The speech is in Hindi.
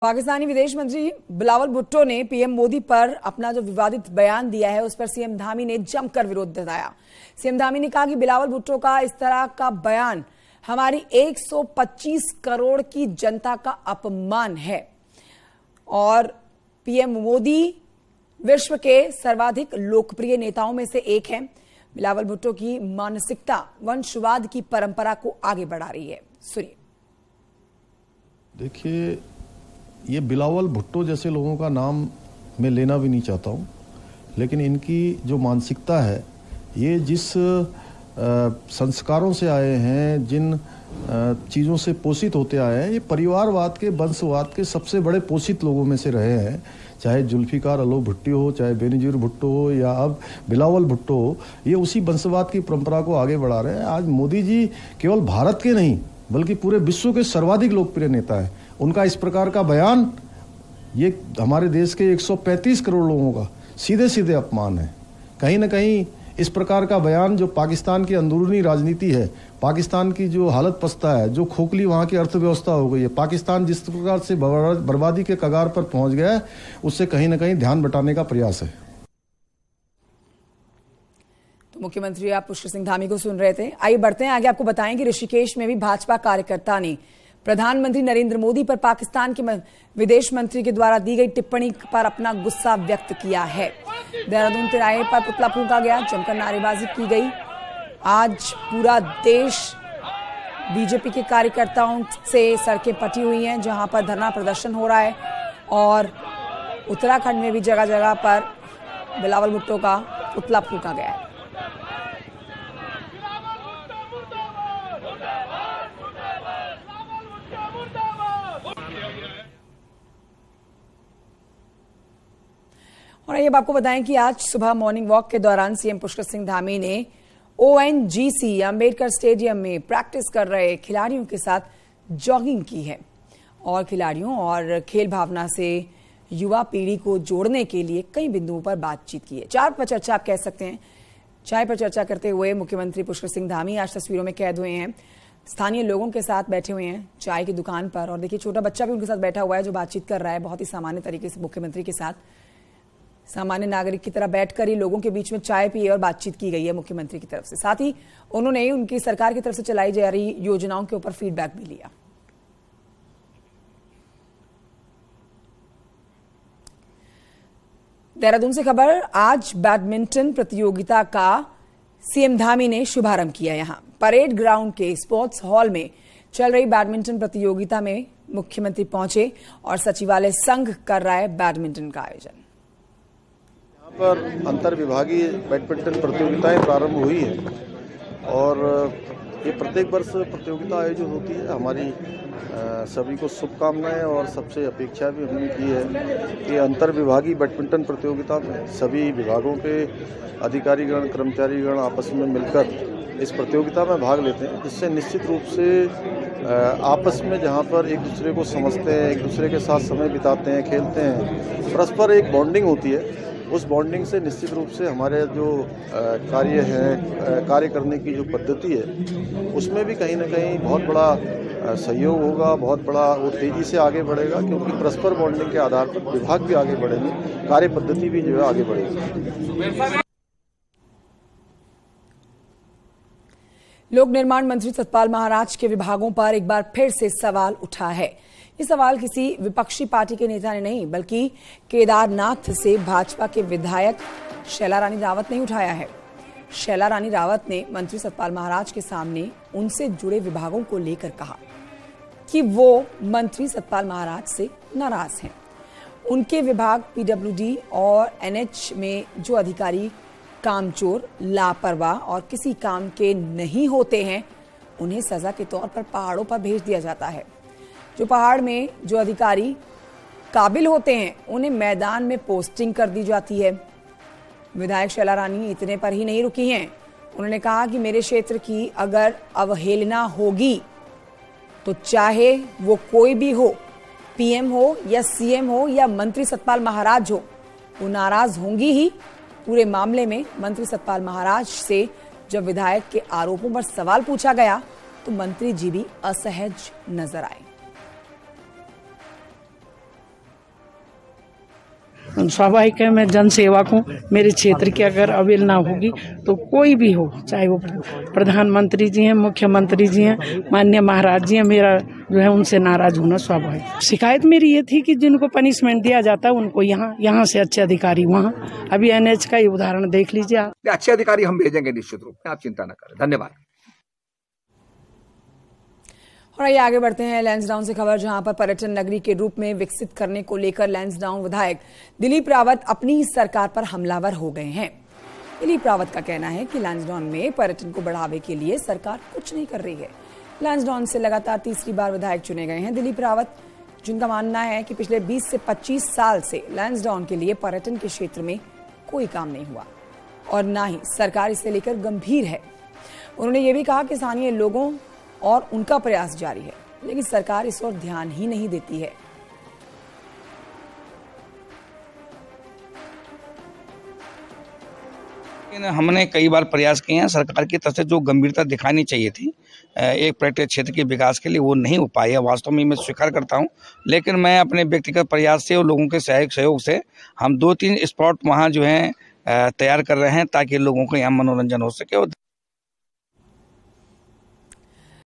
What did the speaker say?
पाकिस्तानी विदेश मंत्री बिलावल भुट्टो ने पीएम मोदी पर अपना जो विवादित बयान दिया है उस पर सीएम धामी ने जमकर विरोध जताया। सीएम धामी ने कहा कि बिलावल भुट्टो का इस तरह का बयान हमारी 125 करोड़ की जनता का अपमान है और पीएम मोदी विश्व के सर्वाधिक लोकप्रिय नेताओं में से एक हैं। बिलावल भुट्टो की मानसिकता वंशवाद की परंपरा को आगे बढ़ा रही है। सुनिए। देखिए, ये बिलावल भुट्टो जैसे लोगों का नाम मैं लेना भी नहीं चाहता हूँ, लेकिन इनकी जो मानसिकता है, ये जिस संस्कारों से आए हैं, जिन चीज़ों से पोषित होते आए हैं, ये परिवारवाद के, वंशवाद के सबसे बड़े पोषित लोगों में से रहे हैं। चाहे जुल्फिकार अली भुट्टो हो, चाहे बेनजीर भुट्टो हो या अब बिलावल भुट्टो हो, ये उसी वंशवाद की परंपरा को आगे बढ़ा रहे हैं। आज मोदी जी केवल भारत के नहीं बल्कि पूरे विश्व के सर्वाधिक लोकप्रिय नेता है। उनका इस प्रकार का बयान ये हमारे देश के 135 करोड़ लोगों का सीधे सीधे अपमान है। कहीं ना कहीं इस प्रकार का बयान जो पाकिस्तान की अंदरूनी राजनीति है, पाकिस्तान की जो हालत पस्ता है, जो खोखली वहाँ की अर्थव्यवस्था हो गई है, पाकिस्तान जिस प्रकार से बर्बादी के कगार पर पहुंच गया है, उससे कहीं ना कहीं ध्यान बटाने का प्रयास है। तो मुख्यमंत्री आप पुष्कर सिंह धामी को सुन रहे थे। आइए बढ़ते हैं आगे। आपको बताएं कि ऋषिकेश में भी भाजपा कार्यकर्ता ने प्रधानमंत्री नरेंद्र मोदी पर पाकिस्तान के विदेश मंत्री के द्वारा दी गई टिप्पणी पर अपना गुस्सा व्यक्त किया है। देहरादून तिराहे पर पुतला फूंका गया, जमकर नारेबाजी की गई। आज पूरा देश बीजेपी के कार्यकर्ताओं से सड़कें पटी हुई हैं, जहां पर धरना प्रदर्शन हो रहा है और उत्तराखंड में भी जगह जगह पर बिलावल भुट्टो का पुतला फूंका गया है। और अब आपको बताएं कि आज सुबह मॉर्निंग वॉक के दौरान सीएम पुष्कर सिंह धामी ने ONGC अंबेडकर स्टेडियम में प्रैक्टिस कर रहे खिलाड़ियों के साथ जॉगिंग की है और खिलाड़ियों और खेल भावना से युवा पीढ़ी को जोड़ने के लिए कई बिंदुओं पर बातचीत की है। चाय पर चर्चा आप कह सकते हैं। चाय पर चर्चा करते हुए मुख्यमंत्री पुष्कर सिंह धामी आज तस्वीरों में कैद हुए हैं, स्थानीय लोगों के साथ बैठे हुए हैं चाय की दुकान पर। और देखिए, छोटा बच्चा भी उनके साथ बैठा हुआ है जो बातचीत कर रहा है बहुत ही सामान्य तरीके से मुख्यमंत्री के साथ। सामान्य नागरिक की तरह बैठकर ही लोगों के बीच में चाय पिए और बातचीत की गई है मुख्यमंत्री की तरफ से। साथ ही उन्होंने उनकी सरकार की तरफ से चलाई जा रही योजनाओं के ऊपर फीडबैक भी लिया। देहरादून से खबर, आज बैडमिंटन प्रतियोगिता का सीएम धामी ने शुभारंभ किया। यहां परेड ग्राउंड के स्पोर्ट्स हॉल में चल रही बैडमिंटन प्रतियोगिता में मुख्यमंत्री पहुंचे और सचिवालय संघ कर रहा है बैडमिंटन का आयोजन। पर अंतर विभागीय बैडमिंटन प्रतियोगिताएं प्रारंभ हुई है और ये प्रत्येक वर्ष प्रतियोगिता आयोजित होती है। हमारी सभी को शुभकामनाएं और सबसे अपेक्षा भी हमने की है कि अंतर विभागीय बैडमिंटन प्रतियोगिता में सभी विभागों के अधिकारीगण, कर्मचारीगण आपस में मिलकर इस प्रतियोगिता में भाग लेते हैं, जिससे निश्चित रूप से आपस में जहां पर एक दूसरे को समझते हैं, एक दूसरे के साथ समय बिताते हैं, खेलते हैं, परस्पर एक बॉन्डिंग होती है। उस बॉन्डिंग से निश्चित रूप से हमारे जो कार्य है, कार्य करने की जो पद्धति है, उसमें भी कहीं ना कहीं बहुत बड़ा सहयोग होगा, बहुत बड़ा वो तेजी से आगे बढ़ेगा, क्योंकि परस्पर बॉन्डिंग के आधार पर विभाग भी आगे बढ़ेंगे, कार्य पद्धति भी जो है आगे बढ़ेगी। लोक निर्माण मंत्री सतपाल महाराज के विभागों पर एक बार फिर से सवाल उठा है। ये सवाल किसी विपक्षी पार्टी के नेता ने नहीं बल्कि केदारनाथ से भाजपा के विधायक शैला रानी रावत ने उठाया है। शैला रानी रावत ने मंत्री सतपाल महाराज के सामने उनसे जुड़े विभागों को लेकर कहा कि वो मंत्री सतपाल महाराज से नाराज हैं। उनके विभाग PWD और NH में जो अधिकारी कामचोर, लापरवाह और किसी काम के नहीं होते हैं, उन्हें सजा के तौर पर पहाड़ों पर भेज दिया जाता है। जो पहाड़ में जो अधिकारी काबिल होते हैं, उन्हें मैदान में पोस्टिंग कर दी जाती है। विधायक शैला रानी इतने पर ही नहीं रुकी हैं। उन्होंने कहा कि मेरे क्षेत्र की अगर अवहेलना होगी तो चाहे वो कोई भी हो, PM हो या CM हो या मंत्री सतपाल महाराज हो, वो नाराज होंगी ही। पूरे मामले में मंत्री सतपाल महाराज से जब विधायक के आरोपों पर सवाल पूछा गया तो मंत्री जी भी असहज नजर आए। स्वाभाविक है, मैं जन सेवक हूँ। मेरे क्षेत्र की अगर अवहेलना होगी तो कोई भी हो, चाहे वो प्रधानमंत्री जी हैं, मुख्यमंत्री जी हैं, माननीय महाराज जी हैं, मेरा जो है उनसे नाराज होना स्वाभाविक। शिकायत मेरी ये थी कि जिनको पनिशमेंट दिया जाता है उनको यहाँ से अच्छे अधिकारी वहाँ। अभी NH का ही उदाहरण देख लीजिए आप। अच्छे अधिकारी हम भेजेंगे निश्चित रूप में, आप चिंता न करें। धन्यवाद। और आइए आगे बढ़ते हैं लैंसडाउन से खबर, जहां पर पर्यटन नगरी के रूप में विकसित करने को लेकर लैंसडाउन विधायक दिलीप रावत अपनी सरकार पर हमलावर हो गए हैं। दिलीप रावत का कहना है कि लैंसडाउन में पर्यटन को बढ़ावे के लिए सरकार कुछ नहीं कर रही है। लैंसडाउन से लगातार तीसरी बार विधायक चुने गए हैं दिलीप रावत, जिनका मानना है कि पिछले 20 से 25 साल से लैंसडाउन के लिए पर्यटन के क्षेत्र में कोई काम नहीं हुआ और न ही सरकार इसे लेकर गंभीर है। उन्होंने ये भी कहा कि स्थानीय लोगों और उनका प्रयास जारी है, लेकिन सरकार इस ओर ध्यान ही नहीं देती है। हमने कई बार प्रयास किए हैं, सरकार की तरफ से जो गंभीरता दिखानी चाहिए थी एक पर्यटन क्षेत्र के विकास के लिए, वो नहीं हो पाई है। वास्तव में मैं स्वीकार करता हूं, लेकिन मैं अपने व्यक्तिगत प्रयास से और लोगों के सहयोग से हम 2-3 स्पॉट वहां जो है तैयार कर रहे हैं ताकि लोगों को यहाँ मनोरंजन हो सके।